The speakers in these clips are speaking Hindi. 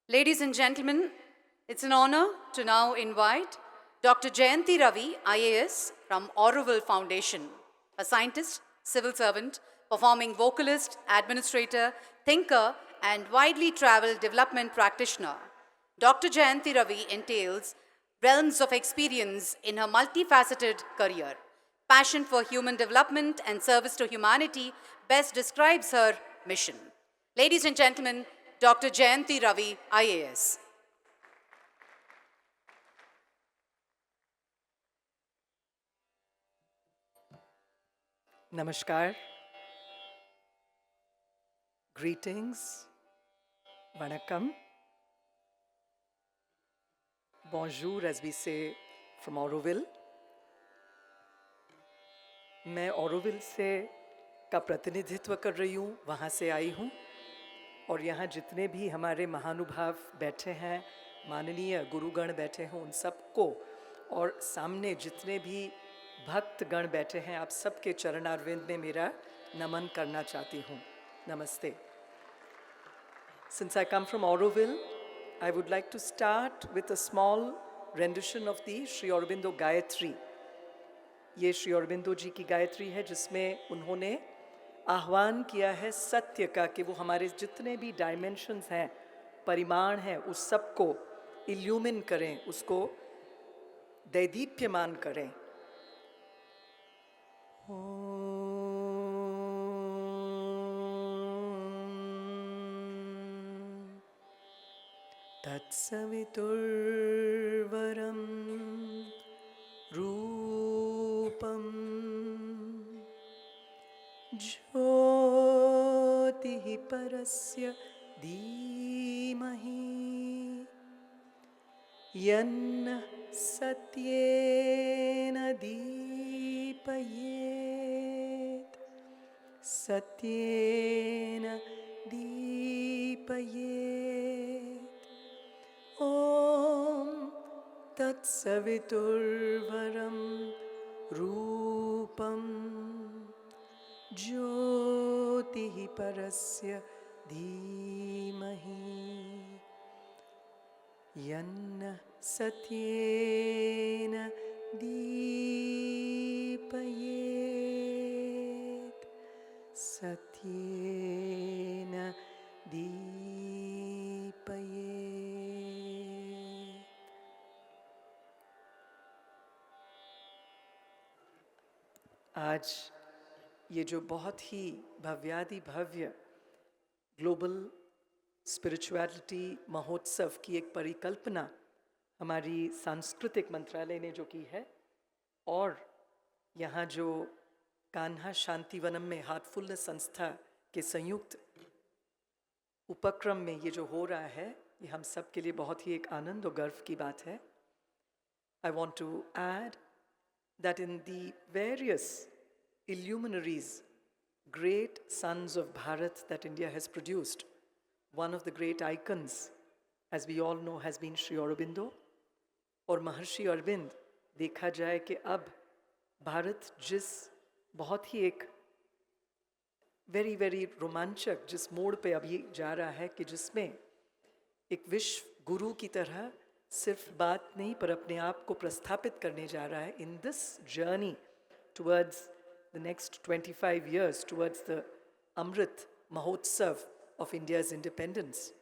Ladies and gentlemen, it's an honor to now invite Dr. Jayanthi Ravi, IAS from Auroville Foundation, a scientist, civil servant, performing vocalist, administrator, thinker, and widely traveled development practitioner. Dr. Jayanthi Ravi entails realms of experience in her multifaceted career. Passion for human development and service to humanity best describes her mission. Ladies and gentlemen, Dr. Jayanthi Ravi, IAS. Namaskar. Greetings. Vanakkam. Bonjour, as we say from Auroville. मैं ऑरोविल से का प्रतिनिधित्व कर रही हूँ, वहाँ से आई हूँ और यहाँ जितने भी हमारे महानुभाव बैठे हैं, माननीय गुरुगण बैठे हैं, उन सबको और सामने जितने भी भक्तगण बैठे हैं, आप सबके चरणारविंद में मेरा नमन करना चाहती हूँ. Namaste. Since I come from Auroville, I would like to start with a small rendition of the Sri Aurobindo Gayatri. ये श्री अरबिंदो जी की गायत्री है जिसमें उन्होंने आह्वान किया है सत्य का कि वो हमारे जितने भी डायमेंशंस हैं, परिमाण हैं, उस सब को इल्यूमिन करें, उसको दैदीप्यमान करें. तत्सवितुर्वरं रूपं ज्योतिः परस्य धीमहि यन्न सत्येन दीपयेत् सत्येन दीपयेत्. ॐ तत्सवितुर्वरं रूपं ज्योतिः परस्य धीमहि यन्न सत्येन दीपयेत् सत्येन दीपयेत्. आज ये जो बहुत ही भव्यादि भव्य ग्लोबल स्पिरिचुअलिटी महोत्सव की एक परिकल्पना हमारी सांस्कृतिक मंत्रालय ने जो की है और यहाँ जो कान्हा शांति वनम में हार्टफुलनेस संस्था के संयुक्त उपक्रम में ये जो हो रहा है, ये हम सब के लिए बहुत ही एक आनंद और गर्व की बात है. I want to add that in the various illuminaries, great sons of Bharat that India has produced, one of the great icons, as we all know, has been Sri Aurobindo. और महर्षि अरविंद देखा जाए कि अब भारत जिस बहुत ही एक वेरी वेरी रोमांचक जिस मोड़ पे अभी जा रहा है कि जिसमें एक विश्व गुरु की तरह सिर्फ बात नहीं पर अपने आप को प्रस्थापित करने जा रहा है in this journey towards the next 25 years towards the Amrit Mahotsav of India's independence.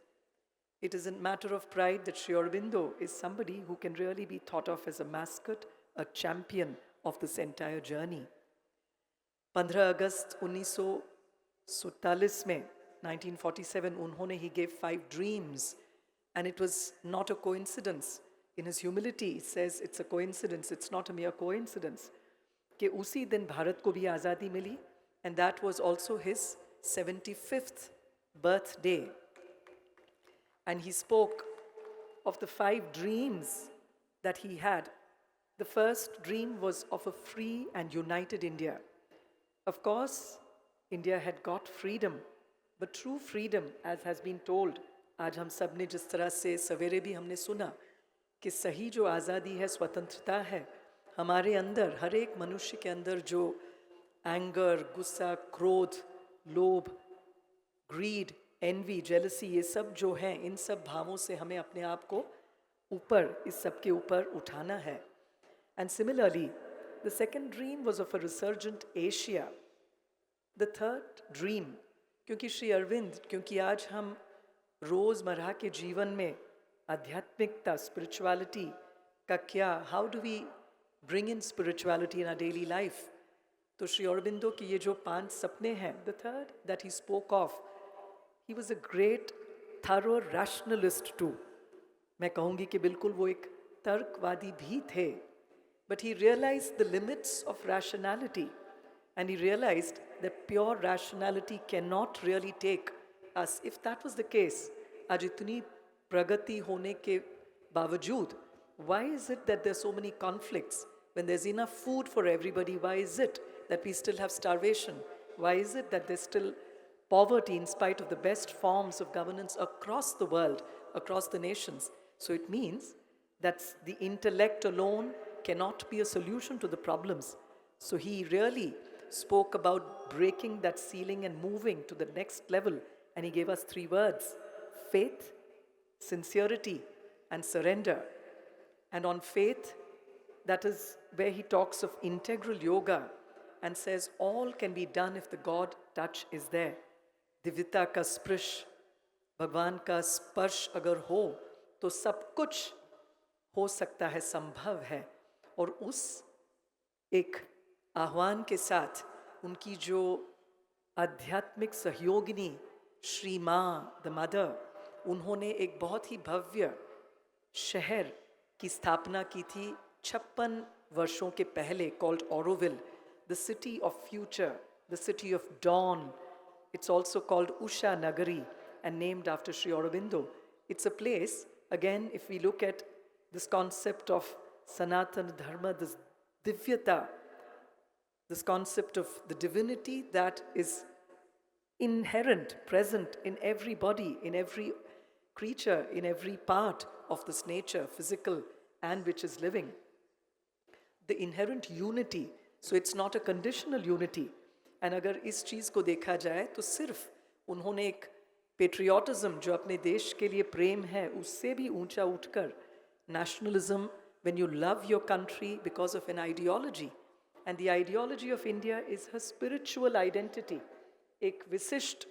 It is a matter of pride that Sri Aurobindo is somebody who can really be thought of as a mascot, a champion of this entire journey. 15 अगस्त 1947 में 1947 उन्होंने he gave 5 dreams and it was not a coincidence. In his humility he says it's a coincidence, it's not a mere coincidence कि उसी दिन भारत को भी आज़ादी मिली and that was also his 75th birthday. And he spoke of the 5 dreams that he had. The first dream was of a free and united India. Of course, India had got freedom, but true freedom, as has been told, आज हम सब ने जिस तरह से सवेरे भी हमने सुना कि सही जो आज़ादी है, स्वतंत्रता है, हमारे अंदर हर एक मनुष्य के अंदर जो एंगर, गुस्सा, क्रोध, लोभ, greed, एनवी, जेलसी, ये सब जो हैं, इन सब भावों से हमें अपने आप को ऊपर, इस सब के ऊपर उठाना है. And similarly, the second dream was of a resurgent Asia. The third dream, क्योंकि श्री अरविंद, क्योंकि आज हम रोज़मर्रा के जीवन में आध्यात्मिकता, स्पिरिचुअलिटी का क्या, how do we bring in spirituality in our daily life, तो श्री अरविंदो के ये जो 5 सपने हैं, the third that he spoke of, he was a great thorough rationalist too. मैं कहूँगी कि बिल्कुल वो एक तर्कवादी भी थे. But he realized the limits of rationality, and he realized that pure rationality cannot really take us. If that was the case, आज इतनी प्रगति होने के बावजूद, why is it that there are so many conflicts? When there's enough food for everybody, why is it that we still have starvation? Why is it that there's still poverty in spite of the best forms of governance across the world, across the nations? So it means that the intellect alone cannot be a solution to the problems. So he really spoke about breaking that ceiling and moving to the next level. And he gave us 3 words: faith, sincerity, and surrender. And on faith, that is where he talks of integral yoga and says all can be done if the God touch is there. दिव्यता का स्पर्श, भगवान का स्पर्श अगर हो तो सब कुछ हो सकता है, संभव है. और उस एक आह्वान के साथ उनकी जो आध्यात्मिक सहयोगिनी श्री माँ द मदर, उन्होंने एक बहुत ही भव्य शहर की स्थापना की थी 56 वर्षों के पहले, called Auroville, the city of future, the city of dawn. It's also called Usha Nagari and named after Sri Aurobindo. It's a place, again, if we look at this concept of Sanatana Dharma, this Divyata, this concept of the divinity that is inherent, present in every body, in every creature, in every part of this nature, physical and which is living. The inherent unity, so it's not a conditional unity. And अगर इस चीज़ को देखा जाए तो सिर्फ उन्होंने एक पेट्रियाटिज्म, जो अपने देश के लिए प्रेम है, उससे भी ऊंचा उठकर nationalism, when you love your country because of an ideology, and the ideology of India is her spiritual identity, एक विशिष्ट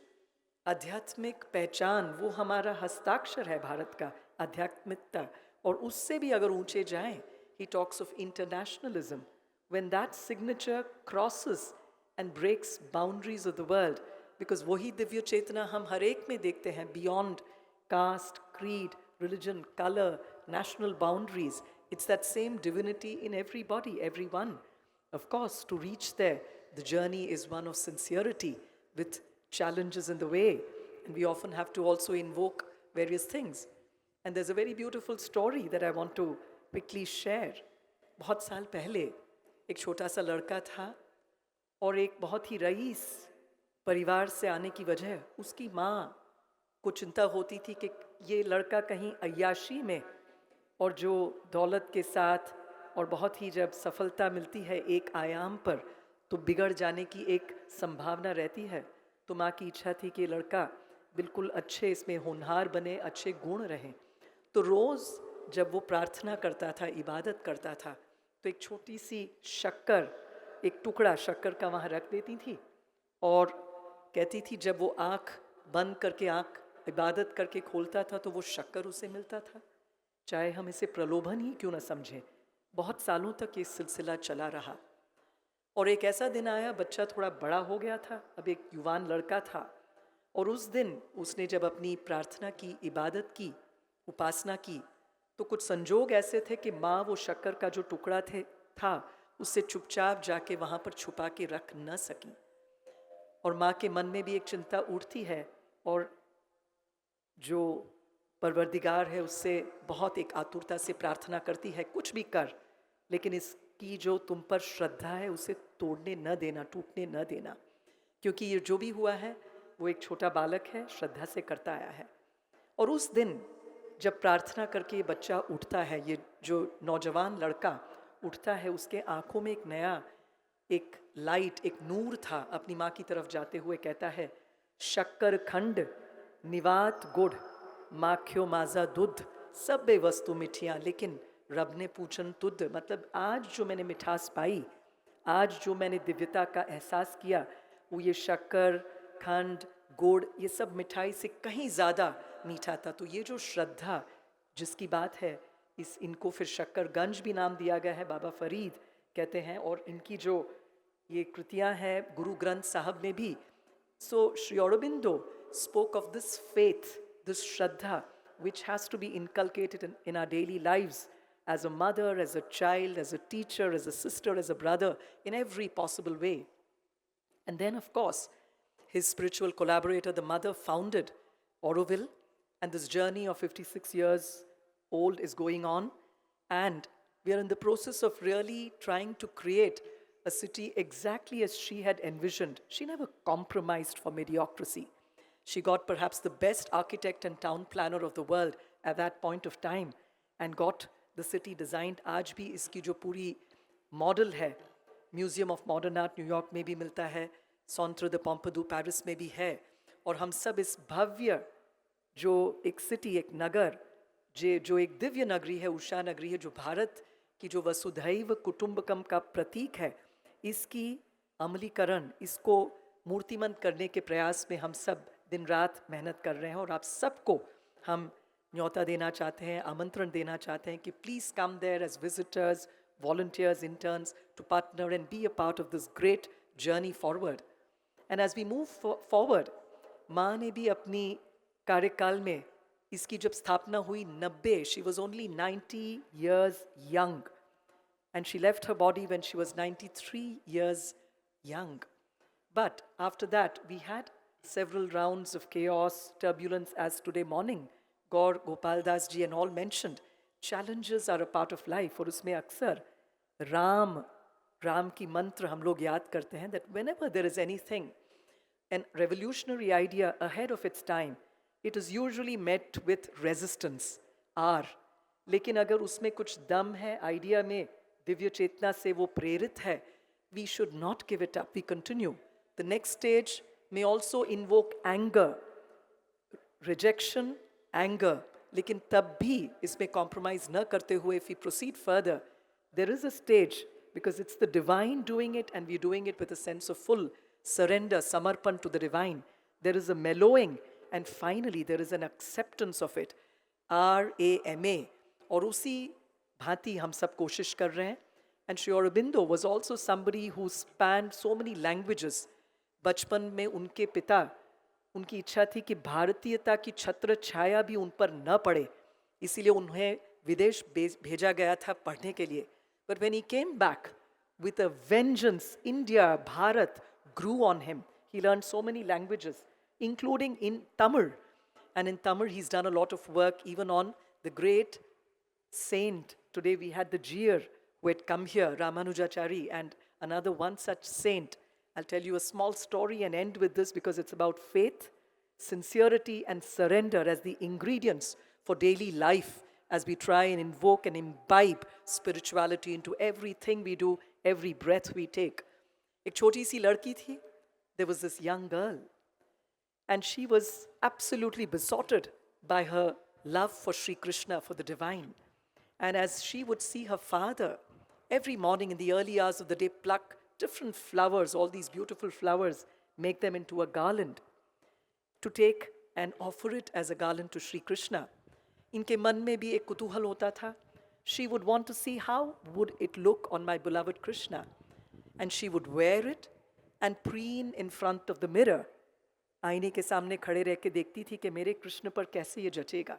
आध्यात्मिक पहचान, वो हमारा हस्ताक्षर है भारत का, आध्यात्मिकता. और उससे भी अगर ऊंचे जाएं, he talks of internationalism, when that signature crosses and breaks boundaries of the world, because वही दिव्य चेतना हम हर एक में देखते हैं, beyond caste, creed, religion, color, national boundaries. It's that same divinity in everybody, everyone. Of course, to reach there, the journey is one of sincerity with challenges in the way, and we often have to also invoke various things. And there's a very beautiful story that I want to quickly share. बहुत साल पहले एक छोटा सा लड़का था और एक बहुत ही रईस परिवार से आने की वजह उसकी माँ को चिंता होती थी कि ये लड़का कहीं अय्याशी में और जो दौलत के साथ और बहुत ही जब सफलता मिलती है एक आयाम पर तो बिगड़ जाने की एक संभावना रहती है. तो माँ की इच्छा थी कि लड़का बिल्कुल अच्छे इसमें होनहार बने, अच्छे गुण रहें. तो रोज़ जब वो प्रार्थना करता था, इबादत करता था, तो एक छोटी सी शक्कर, एक टुकड़ा शक्कर का वहाँ रख देती थी और कहती थी जब वो आँख बंद करके आँख इबादत करके खोलता था तो वो शक्कर उसे मिलता था, चाहे हम इसे प्रलोभन ही क्यों न समझें. बहुत सालों तक ये सिलसिला चला रहा और एक ऐसा दिन आया, बच्चा थोड़ा बड़ा हो गया था, अब एक युवान लड़का था. और उस दिन उसने जब अपनी प्रार्थना की, इबादत की, उपासना की, तो कुछ संजोग ऐसे थे कि माँ वो शक्कर का जो टुकड़ा था उससे चुपचाप जाके वहाँ पर छुपा के रख न सकी. और माँ के मन में भी एक चिंता उठती है और जो परवरदिगार है उससे बहुत एक आतुरता से प्रार्थना करती है, कुछ भी कर, लेकिन इसकी जो तुम पर श्रद्धा है उसे तोड़ने न देना, टूटने न देना, क्योंकि ये जो भी हुआ है वो एक छोटा बालक है, श्रद्धा से करता आया है. और उस दिन जब प्रार्थना करके ये बच्चा उठता है, ये जो नौजवान लड़का उठता है, उसके आँखों में एक नया एक लाइट, एक नूर था. अपनी माँ की तरफ जाते हुए कहता है, शक्कर खंड निवात गुड़ माख्यो माजा दूध सब बे वस्तु मिठियाँ, लेकिन रब ने पूछन तुद। मतलब आज जो मैंने मिठास पाई, आज जो मैंने दिव्यता का एहसास किया, वो ये शक्कर, खंड, गुड़, ये सब मिठाई से कहीं ज़्यादा मीठा था। तो ये जो श्रद्धा जिसकी बात है, इनको फिर शक्करगंज भी नाम दिया गया है, बाबा फरीद कहते हैं। और इनकी जो ये कृतियाँ हैं गुरु ग्रंथ साहब में भी। सो Sri Aurobindo spoke of this faith, this Shraddha, which has to be inculcated in our daily lives as a mother, as a child, as a teacher, as a sister, as a brother, in every possible way. And then, of course, his spiritual collaborator, the mother, founded Auroville, and this journey of 56 years old is going on. And we are in the process of really trying to create a city exactly as she had envisioned. She never compromised for mediocrity. She got perhaps the best architect and town planner of the world at that point of time and got the city designed. आज भी इसकी जो पूरी मॉडल है, museum of modern art New York में भी मिलता है, सेंटर द पोम्पडू पेरिस में भी है। और हम सब इस भव्य जो एक सिटी, एक नगर, जो एक दिव्य नगरी है, उषा नगरी है, जो भारत की जो वसुधैव कुटुंबकम का प्रतीक है, इसकी अमलीकरण, इसको मूर्तिमंत करने के प्रयास में हम सब दिन रात मेहनत कर रहे हैं। और आप सबको हम न्योता देना चाहते हैं, आमंत्रण देना चाहते हैं कि please come there as visitors, volunteers, interns, to partner and be a part of this great journey forward. And as we move forward, माँ ने भी अपनी कार्यकाल में, इसकी जब स्थापना हुई 90, she was only 90 years young. And she left her body when she was 93 years young. But after that, we had several rounds of chaos, turbulence, as today morning, Gaur Gopal Das ji and all mentioned. Challenges are a part of life. और उसमें अक्सर राम की मंत्र हम लोग याद करते हैं, that whenever there is anything, an revolutionary idea ahead of its time, it is usually met with resistance, R. लेकिन अगर उसमें कुछ दम है, आइडिया में दिव्य चेतना से वो प्रेरित है, we should not give it up, we continue. The next stage may also invoke anger, rejection, anger, लेकिन तब भी इसमें compromise न करते हुए, if we proceed further, there is a stage, because it's the divine doing it and we're doing it with a sense of full surrender, samarpan to the divine. There is a mellowing and finally there is an acceptance of it, RAMA. और उसी भांति हम सब कोशिश कर रहे हैं. And Sri Aurobindo was also somebody who spanned so many languages. बचपन में उनके पिता, उनकी इच्छा थी कि भारतीयता की छत्र छाया भी उन पर न पड़े, इसीलिए उन्हें विदेश भेजा गया था पढ़ने के लिए. But when he came back with a vengeance, India, Bharat grew on him. He learned so many languages, including in Tamil. And in Tamil, he's done a lot of work even on the great saint. Today we had the Jeer who had come here, Ramanujachari, and another one such saint. I'll tell you a small story and end with this because it's about faith, sincerity, and surrender as the ingredients for daily life as we try and invoke and imbibe spirituality into everything we do, every breath we take. एक छोटी सी लड़की थी. There was this young girl, and she was absolutely besotted by her love for Sri Krishna, for the divine. And as she would see her father every morning in the early hours of the day pluck different flowers, all these beautiful flowers, make them into a garland to take and offer it as a garland to Sri Krishna. इनके मन में भी एक कुतूहल होता था. She would want to see how would it look on my beloved Krishna. And she would wear it and preen in front of the mirror. आईने के सामने खड़े रह के देखती थी कि मेरे कृष्ण पर कैसे ये जचेगा.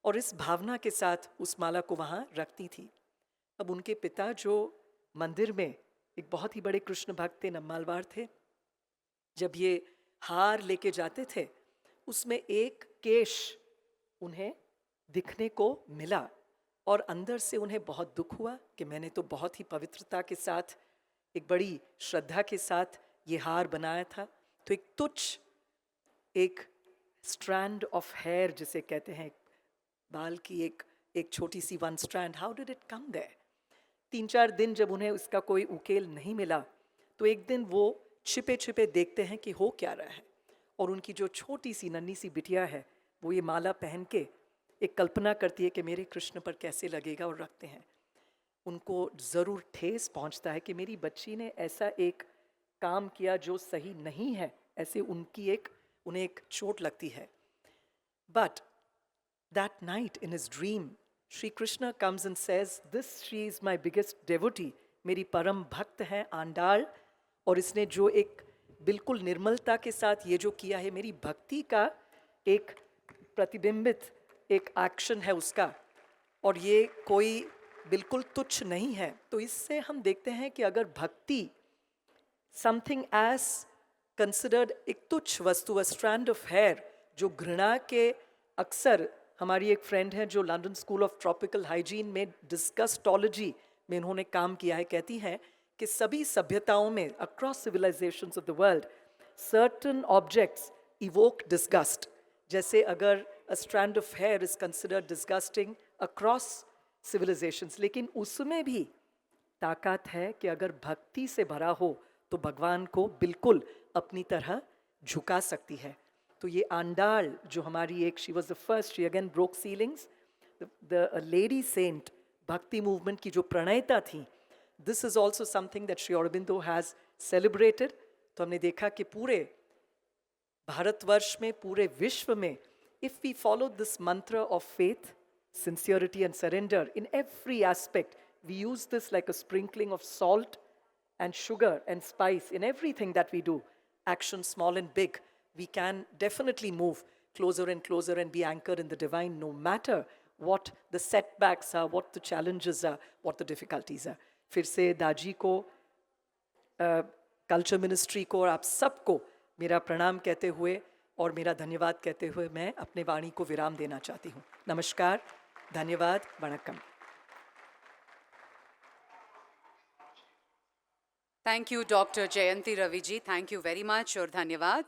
और इस भावना के साथ उस माला को वहाँ रखती थी. अब उनके पिता जो मंदिर में एक बहुत ही बड़े कृष्ण भक्त थे, नम्मालवार थे, जब ये हार लेके जाते थे, उसमें एक केश उन्हें दिखने को मिला. और अंदर से उन्हें बहुत दुख हुआ कि मैंने तो बहुत ही पवित्रता के साथ, एक बड़ी श्रद्धा के साथ ये हार बनाया था, तो एक तुच्छ, एक स्ट्रैंड ऑफ हेयर जिसे कहते हैं, बाल की एक छोटी सी one strand, how did it come there. 3-4 दिन जब उन्हें इसका कोई उकेल नहीं मिला, तो एक दिन वो छिपे छिपे देखते हैं कि हो क्या रहा है. और उनकी जो छोटी सी नन्ही सी बिटिया है वो ये माला पहन के एक कल्पना करती है कि मेरे कृष्ण पर कैसे लगेगा, और रखते हैं। उनको ज़रूर ठेस पहुंचता है कि मेरी बच्ची ने ऐसा एक काम किया जो सही नहीं है, ऐसे उन्हें एक चोट लगती है। But that night in his dream, Shri Krishna comes and says, this she is my biggest devotee, मेरी परम भक्त है आंडाल, और इसने जो एक बिल्कुल निर्मलता के साथ ये जो किया है, मेरी भक्ति का एक प्रतिबिंबित एक एक्शन है उसका, और ये कोई बिल्कुल तुच्छ नहीं है। तो इससे हम देखते हैं कि अगर भक्ति समथिंग एज कंसिडर्ड एक तुच्छ वस्तु, अ स्ट्रैंड ऑफ हेयर, जो घृणा के अक्सर हमारी एक फ्रेंड है जो London school of tropical hygiene में डिस्गस्टोलॉजी में इन्होंने काम किया है, कहती हैं कि सभी सभ्यताओं में across civilisations of the world certain objects evoke disgust. जैसे अगर a strand of hair is considered disgusting across civilisations, लेकिन उसमें भी ताकत है कि अगर भक्ति से भरा हो तो भगवान को बिल्कुल अपनी तरह झुका सकती है। तो ये आंडाल जो हमारी एक, she was the first, she again broke ceilings, the lady saint, bhakti movement की जो प्रणेता थी, this is also something that Shri Aurobindo has celebrated. तो हमने देखा कि पूरे भारतवर्ष में, पूरे विश्व में, इफ वी फॉलो दिस मंत्र of faith, sincerity and surrender in every aspect, we use this like a sprinkling of salt and sugar and spice in everything that we do, action small and big, we can definitely move closer and closer and be anchored in the divine, no matter what the setbacks are, what the challenges are, what the difficulties are. फिर से दाजी को, कल्चर मिनिस्ट्री को और आप सबको मेरा प्रणाम कहते हुए और मेरा धन्यवाद कहते हुए मैं अपने वाणी को विराम देना चाहती हूँ। नमस्कार, धन्यवाद, वणक्कम। Thank you, Dr. Jayanthi Ravi ji. Thank you very much और धन्यवाद।